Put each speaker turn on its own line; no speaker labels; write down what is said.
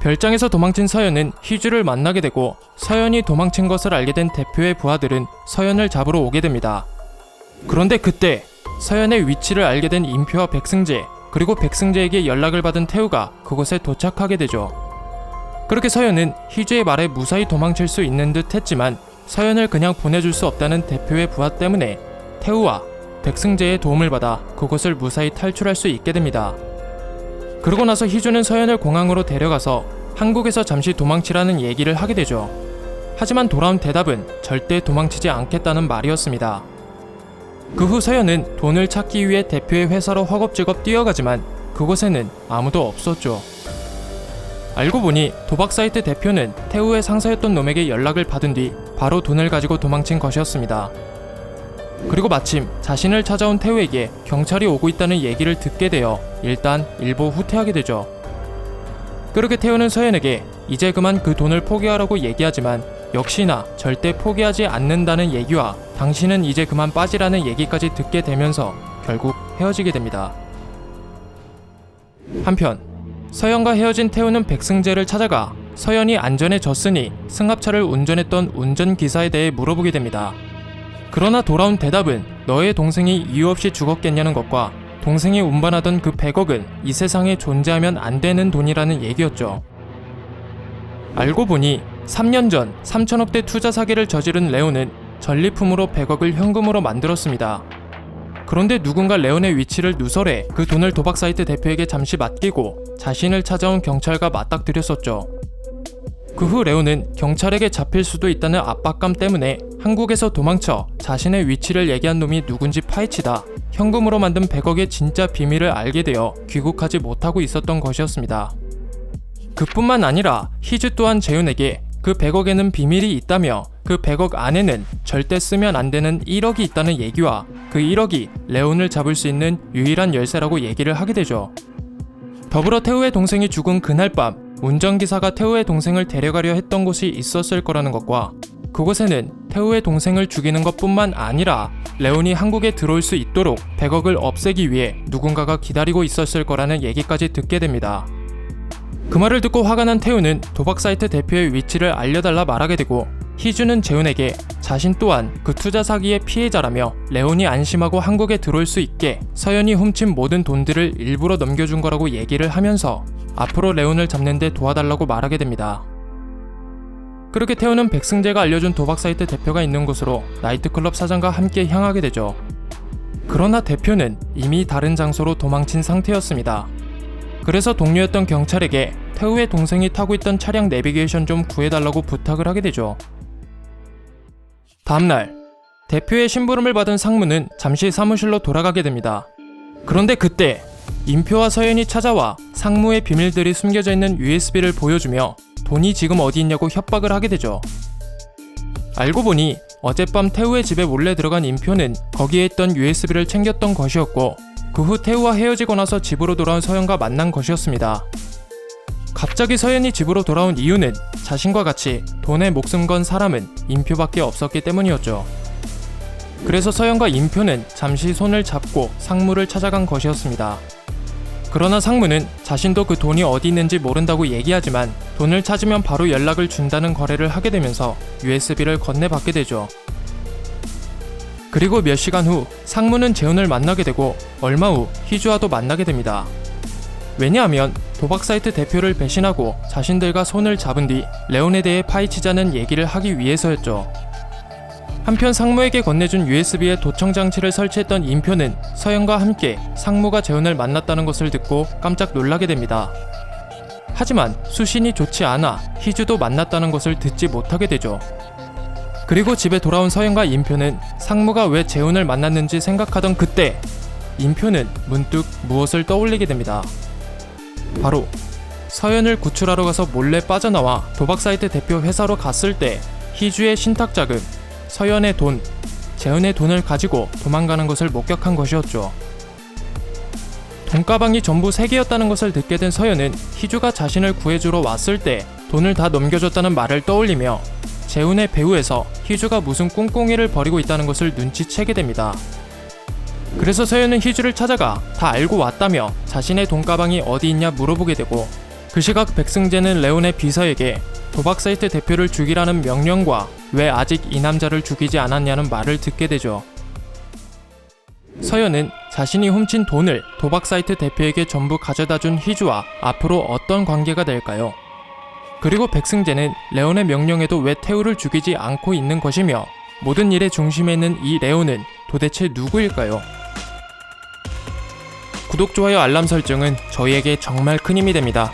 별장에서 도망친 서연은 희주를 만나게 되고 서연이 도망친 것을 알게 된 대표의 부하들은 서연을 잡으러 오게 됩니다. 그런데 그때 서연의 위치를 알게 된 임표와 백승재, 그리고 백승재에게 연락을 받은 태우가 그곳에 도착하게 되죠. 그렇게 서연은 희주의 말에 무사히 도망칠 수 있는 듯 했지만 서연을 그냥 보내줄 수 없다는 대표의 부하 때문에 태우와 백승재의 도움을 받아 그곳을 무사히 탈출할 수 있게 됩니다. 그러고 나서 희주는 서연을 공항으로 데려가서 한국에서 잠시 도망치라는 얘기를 하게 되죠. 하지만 돌아온 대답은 절대 도망치지 않겠다는 말이었습니다. 그 후 서연은 돈을 찾기 위해 대표의 회사로 허겁지겁 뛰어가지만 그곳에는 아무도 없었죠. 알고 보니 도박 사이트 대표는 태우의 상사였던 놈에게 연락을 받은 뒤 바로 돈을 가지고 도망친 것이었습니다. 그리고 마침 자신을 찾아온 태우에게 경찰이 오고 있다는 얘기를 듣게 되어 일단 일보 후퇴하게 되죠. 그렇게 태우는 서연에게 이제 그만 그 돈을 포기하라고 얘기하지만 역시나 절대 포기하지 않는다는 얘기와 당신은 이제 그만 빠지라는 얘기까지 듣게 되면서 결국 헤어지게 됩니다. 한편 서연과 헤어진 태우는 백승재를 찾아가 서연이 안전해졌으니 승합차를 운전했던 운전기사에 대해 물어보게 됩니다. 그러나 돌아온 대답은 너의 동생이 이유 없이 죽었겠냐는 것과 동생이 운반하던 그 100억은 이 세상에 존재하면 안 되는 돈이라는 얘기였죠. 알고 보니 3년 전 3천억대 투자 사기를 저지른 레온은 전리품으로 100억을 현금으로 만들었습니다. 그런데 누군가 레온의 위치를 누설해 그 돈을 도박 사이트 대표에게 잠시 맡기고 자신을 찾아온 경찰과 맞닥뜨렸었죠. 그 후 레온은 경찰에게 잡힐 수도 있다는 압박감 때문에 한국에서 도망쳐 자신의 위치를 얘기한 놈이 누군지 파헤치다 현금으로 만든 100억의 진짜 비밀을 알게 되어 귀국하지 못하고 있었던 것이었습니다. 그뿐만 아니라 희주 또한 재훈에게 그 100억에는 비밀이 있다며 그 100억 안에는 절대 쓰면 안 되는 1억이 있다는 얘기와 그 1억이 레온을 잡을 수 있는 유일한 열쇠라고 얘기를 하게 되죠. 더불어 태우의 동생이 죽은 그날 밤 운전기사가 태우의 동생을 데려가려 했던 곳이 있었을 거라는 것과 그곳에는 태우의 동생을 죽이는 것뿐만 아니라 레온이 한국에 들어올 수 있도록 100억을 없애기 위해 누군가가 기다리고 있었을 거라는 얘기까지 듣게 됩니다. 그 말을 듣고 화가 난 태우는 도박 사이트 대표의 위치를 알려달라 말하게 되고 희주는 재훈에게 자신 또한 그 투자 사기의 피해자라며 레온이 안심하고 한국에 들어올 수 있게 서연이 훔친 모든 돈들을 일부러 넘겨준 거라고 얘기를 하면서 앞으로 레온을 잡는 데 도와달라고 말하게 됩니다. 그렇게 태우는 백승재가 알려준 도박 사이트 대표가 있는 곳으로 나이트클럽 사장과 함께 향하게 되죠. 그러나 대표는 이미 다른 장소로 도망친 상태였습니다. 그래서 동료였던 경찰에게 태우의 동생이 타고 있던 차량 내비게이션 좀 구해달라고 부탁을 하게 되죠. 다음날 대표의 심부름을 받은 상무는 잠시 사무실로 돌아가게 됩니다. 그런데 그때 임표와 서연이 찾아와 상무의 비밀들이 숨겨져 있는 USB를 보여주며 돈이 지금 어디 있냐고 협박을 하게 되죠. 알고 보니 어젯밤 태우의 집에 몰래 들어간 임표는 거기에 있던 USB를 챙겼던 것이었고 그 후 태우와 헤어지고 나서 집으로 돌아온 서연과 만난 것이었습니다. 갑자기 서연이 집으로 돌아온 이유는 자신과 같이 돈에 목숨 건 사람은 임표밖에 없었기 때문이었죠. 그래서 서연과 임표는 잠시 손을 잡고 상무를 찾아간 것이었습니다. 그러나 상무는 자신도 그 돈이 어디 있는지 모른다고 얘기하지만 돈을 찾으면 바로 연락을 준다는 거래를 하게 되면서 USB를 건네받게 되죠. 그리고 몇 시간 후 상무는 재훈을 만나게 되고 얼마 후 희주와도 만나게 됩니다. 왜냐하면 도박 사이트 대표를 배신하고 자신들과 손을 잡은 뒤 레온에 대해 파헤치자는 얘기를 하기 위해서였죠. 한편 상무에게 건네준 USB에 도청 장치를 설치했던 임표는 서연과 함께 상무가 재훈을 만났다는 것을 듣고 깜짝 놀라게 됩니다. 하지만 수신이 좋지 않아 희주도 만났다는 것을 듣지 못하게 되죠. 그리고 집에 돌아온 서연과 임표는 상무가 왜 재훈을 만났는지 생각하던 그때 임표는 문득 무엇을 떠올리게 됩니다. 바로 서연을 구출하러 가서 몰래 빠져나와 도박 사이트 대표 회사로 갔을 때 희주의 신탁자금, 서연의 돈, 재훈의 돈을 가지고 도망가는 것을 목격한 것이었죠. 돈가방이 전부 3개였다는 것을 듣게 된 서연은 희주가 자신을 구해주러 왔을 때 돈을 다 넘겨줬다는 말을 떠올리며 재훈의 배후에서 희주가 무슨 꿍꿍이를 벌이고 있다는 것을 눈치채게 됩니다. 그래서 서연은 희주를 찾아가 다 알고 왔다며 자신의 돈가방이 어디 있냐 물어보게 되고 그 시각 백승재는 레온의 비서에게 도박 사이트 대표를 죽이라는 명령과 왜 아직 이 남자를 죽이지 않았냐는 말을 듣게 되죠. 서연은 자신이 훔친 돈을 도박 사이트 대표에게 전부 가져다준 희주와 앞으로 어떤 관계가 될까요? 그리고 백승재는 레온의 명령에도 왜 태우를 죽이지 않고 있는 것이며 모든 일의 중심에 있는 이 레온은 도대체 누구일까요? 구독, 좋아요, 알람 설정은 저희에게 정말 큰 힘이 됩니다.